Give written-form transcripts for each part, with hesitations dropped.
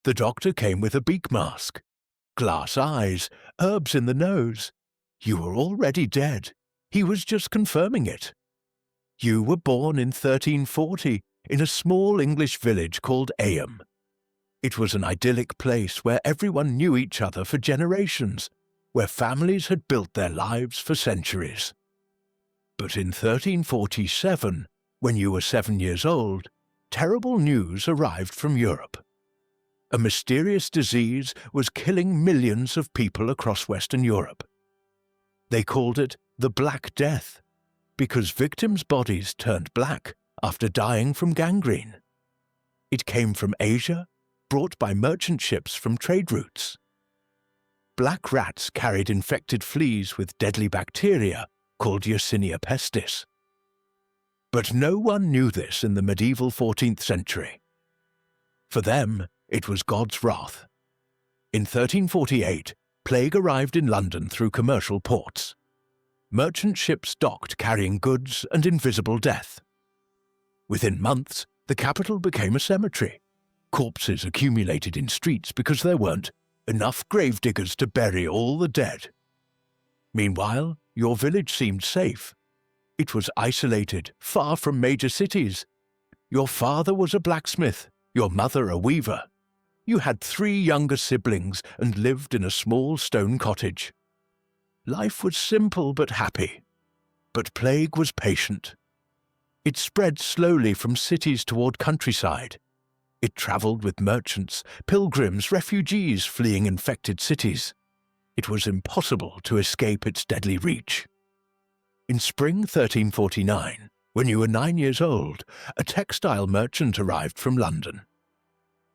The doctor came with a beak mask, glass eyes, herbs in the nose. You were already dead. He was just confirming it. You were born in 1340 in a small English village called Ayham. It was an idyllic place where everyone knew each other for generations, where families had built their lives for centuries. But in 1347, when you were 7 years old, terrible news arrived from Europe. A mysterious disease was killing millions of people across Western Europe. They called it the Black Death, because victims' bodies turned black after dying from gangrene. It came from Asia, brought by merchant ships from trade routes. Black rats carried infected fleas with deadly bacteria called Yersinia pestis. But no one knew this in the medieval 14th century. For them, it was God's wrath. In 1348, plague arrived in London through commercial ports. Merchant ships docked carrying goods and invisible death. Within months, the capital became a cemetery. Corpses accumulated in streets because there weren't enough gravediggers to bury all the dead. Meanwhile, your village seemed safe. It was isolated, far from major cities. Your father was a blacksmith, your mother a weaver. You had 3 younger siblings and lived in a small stone cottage. Life was simple but happy. But plague was patient. It spread slowly from cities toward countryside. It traveled with merchants, pilgrims, refugees fleeing infected cities. It was impossible to escape its deadly reach. In spring 1349, when you were 9 years old, a textile merchant arrived from London.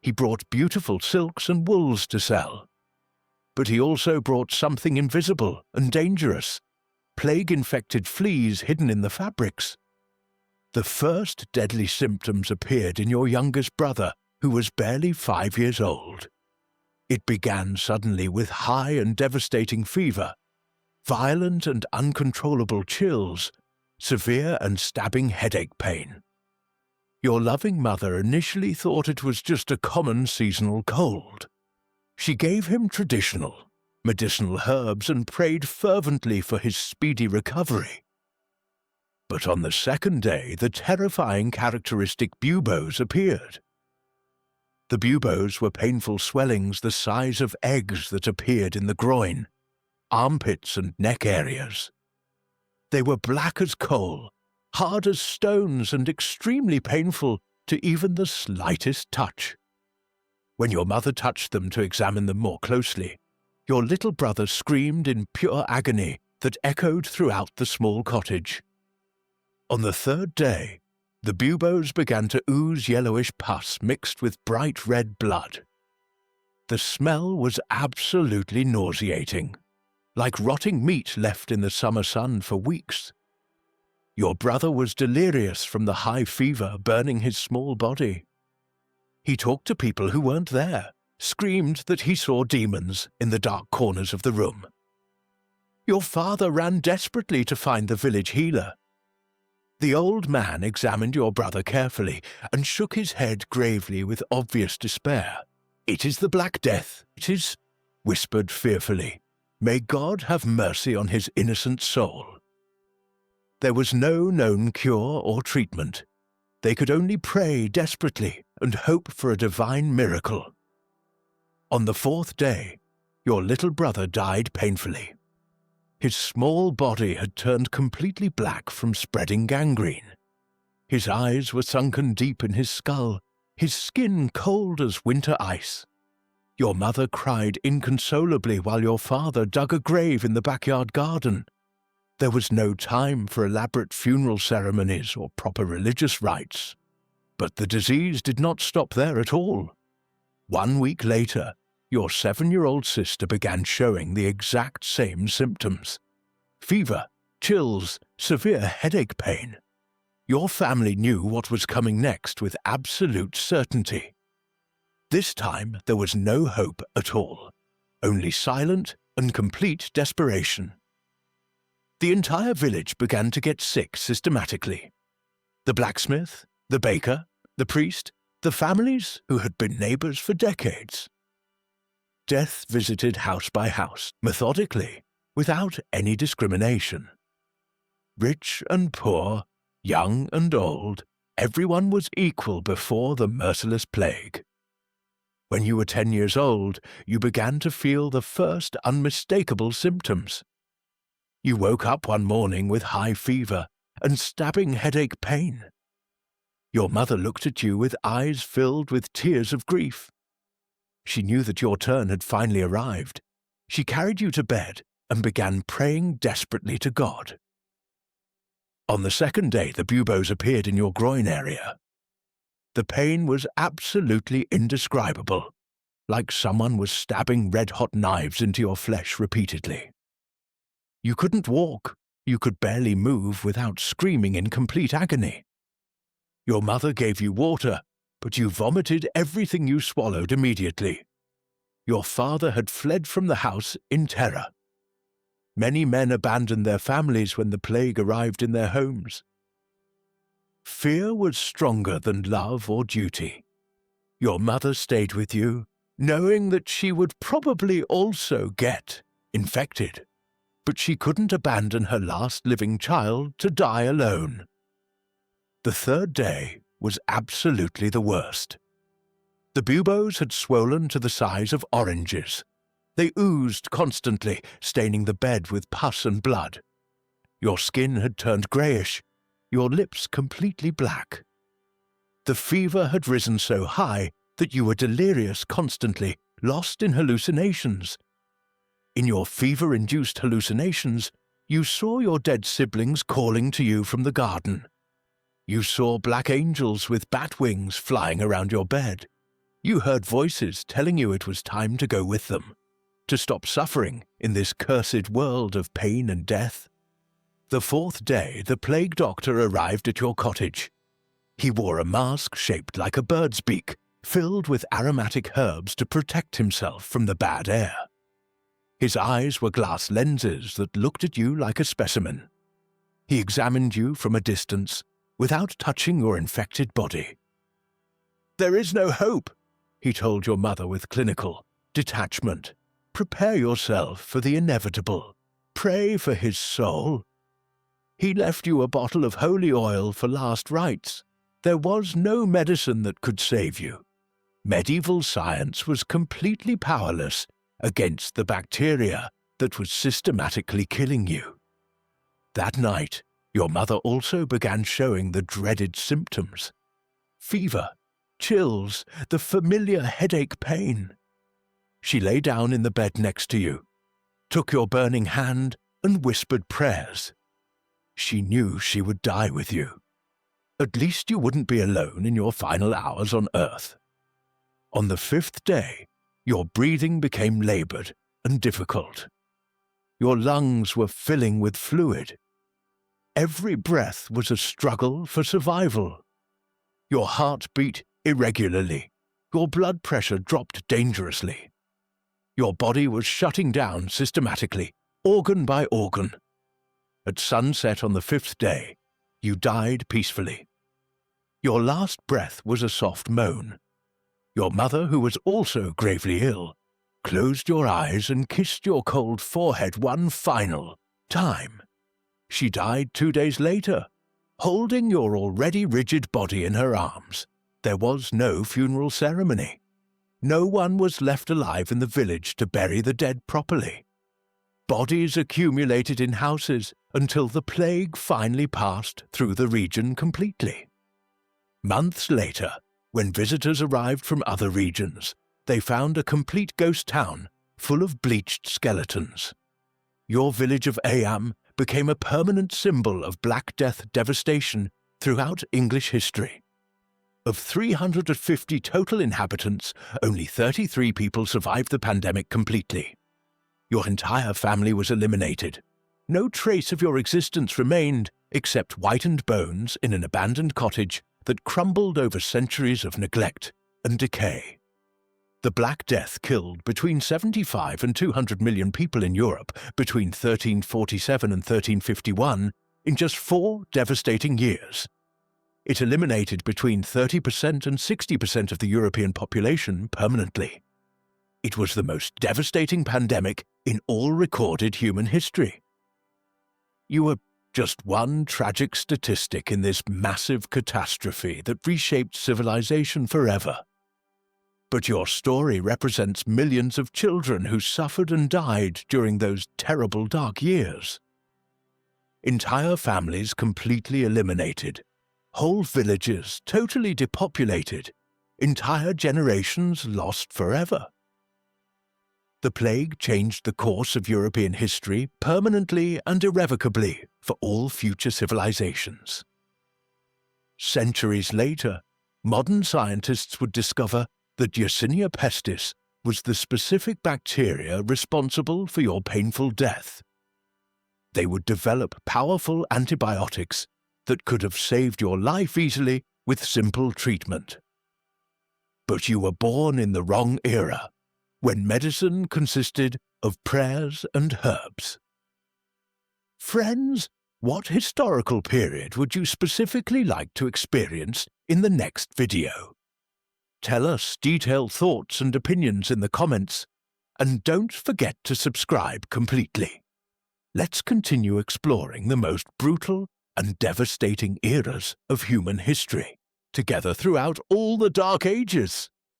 He brought beautiful silks and wools to sell. But he also brought something invisible and dangerous, plague-infected fleas hidden in the fabrics. The first deadly symptoms appeared in your youngest brother, who was barely 5 years old. It began suddenly with high and devastating fever, violent and uncontrollable chills, severe and stabbing headache pain. Your loving mother initially thought it was just a common seasonal cold. She gave him traditional, medicinal herbs and prayed fervently for his speedy recovery. But on the second day, the terrifying characteristic buboes appeared. The buboes were painful swellings the size of eggs that appeared in the groin, armpits and neck areas. They were black as coal, hard as stones and extremely painful to even the slightest touch. When your mother touched them to examine them more closely, your little brother screamed in pure agony that echoed throughout the small cottage. On the third day, the buboes began to ooze yellowish pus mixed with bright red blood. The smell was absolutely nauseating, like rotting meat left in the summer sun for weeks. Your brother was delirious from the high fever burning his small body. He talked to people who weren't there, screamed that he saw demons in the dark corners of the room. Your father ran desperately to find the village healer. The old man examined your brother carefully and shook his head gravely with obvious despair. "It is the Black Death, it is," whispered fearfully. "May God have mercy on his innocent soul." There was no known cure or treatment. They could only pray desperately and hope for a divine miracle. On the 4th day, your little brother died painfully. His small body had turned completely black from spreading gangrene. His eyes were sunken deep in his skull, his skin cold as winter ice. Your mother cried inconsolably while your father dug a grave in the backyard garden. There was no time for elaborate funeral ceremonies or proper religious rites. But the disease did not stop there at all. 1 week later, your 7-year-old sister began showing the exact same symptoms: fever, chills, severe headache pain. Your family knew what was coming next with absolute certainty. This time there was no hope at all, only silent and complete desperation. The entire village began to get sick systematically. The blacksmith, the baker, the priest, The families who had been neighbours for decades. Death visited house by house, methodically, without any discrimination. Rich and poor, young and old, everyone was equal before the merciless plague. When you were 10 years old, you began to feel the first unmistakable symptoms. You woke up one morning with high fever and stabbing headache pain. Your mother looked at you with eyes filled with tears of grief. She knew that your turn had finally arrived. She carried you to bed and began praying desperately to God. On the second day, the buboes appeared in your groin area. The pain was absolutely indescribable, like someone was stabbing red-hot knives into your flesh repeatedly. You couldn't walk, you could barely move without screaming in complete agony. Your mother gave you water, but you vomited everything you swallowed immediately. Your father had fled from the house in terror. Many men abandoned their families when the plague arrived in their homes. Fear was stronger than love or duty. Your mother stayed with you, knowing that she would probably also get infected, but she couldn't abandon her last living child to die alone. The third day was absolutely the worst. The buboes had swollen to the size of oranges. They oozed constantly, staining the bed with pus and blood. Your skin had turned greyish, your lips completely black. The fever had risen so high that you were delirious constantly, lost in hallucinations. In your fever-induced hallucinations, you saw your dead siblings calling to you from the garden. You saw black angels with bat wings flying around your bed. You heard voices telling you it was time to go with them, to stop suffering in this cursed world of pain and death. The fourth day, the plague doctor arrived at your cottage. He wore a mask shaped like a bird's beak, filled with aromatic herbs to protect himself from the bad air. His eyes were glass lenses that looked at you like a specimen. He examined you from a distance, without touching your infected body. "There is no hope," he told your mother with clinical detachment. "Prepare yourself for the inevitable. Pray for his soul." He left you a bottle of holy oil for last rites. There was no medicine that could save you. Medieval science was completely powerless against the bacteria that was systematically killing you. That night, your mother also began showing the dreaded symptoms. Fever, chills, the familiar headache pain. She lay down in the bed next to you, took your burning hand and whispered prayers. She knew she would die with you. At least you wouldn't be alone in your final hours on Earth. On the fifth day, your breathing became labored and difficult. Your lungs were filling with fluid. Every breath was a struggle for survival. Your heart beat irregularly. Your blood pressure dropped dangerously. Your body was shutting down systematically, organ by organ. At sunset on the fifth day, you died peacefully. Your last breath was a soft moan. Your mother, who was also gravely ill, closed your eyes and kissed your cold forehead one final time. She died 2 days later, holding your already rigid body in her arms. There was no funeral ceremony. No one was left alive in the village to bury the dead properly. Bodies accumulated in houses until the plague finally passed through the region completely. Months later, when visitors arrived from other regions, they found a complete ghost town full of bleached skeletons. Your village of Ayam became a permanent symbol of Black Death devastation throughout English history. Of 350 total inhabitants, only 33 people survived the pandemic completely. Your entire family was eliminated. No trace of your existence remained except whitened bones in an abandoned cottage that crumbled over centuries of neglect and decay. The Black Death killed between 75 and 200 million people in Europe between 1347 and 1351 in just 4 devastating years. It eliminated between 30% and 60% of the European population permanently. It was the most devastating pandemic in all recorded human history. You were just one tragic statistic in this massive catastrophe that reshaped civilization forever. But your story represents millions of children who suffered and died during those terrible dark years. Entire families completely eliminated, whole villages totally depopulated, entire generations lost forever. The plague changed the course of European history permanently and irrevocably for all future civilizations. Centuries later, modern scientists would discover that Yersinia pestis was the specific bacteria responsible for your painful death. They would develop powerful antibiotics that could have saved your life easily with simple treatment. But you were born in the wrong era, when medicine consisted of prayers and herbs. Friends, what historical period would you specifically like to experience in the next video? Tell us detailed thoughts and opinions in the comments, and don't forget to subscribe completely. Let's continue exploring the most brutal and devastating eras of human history, together throughout all the Dark Ages.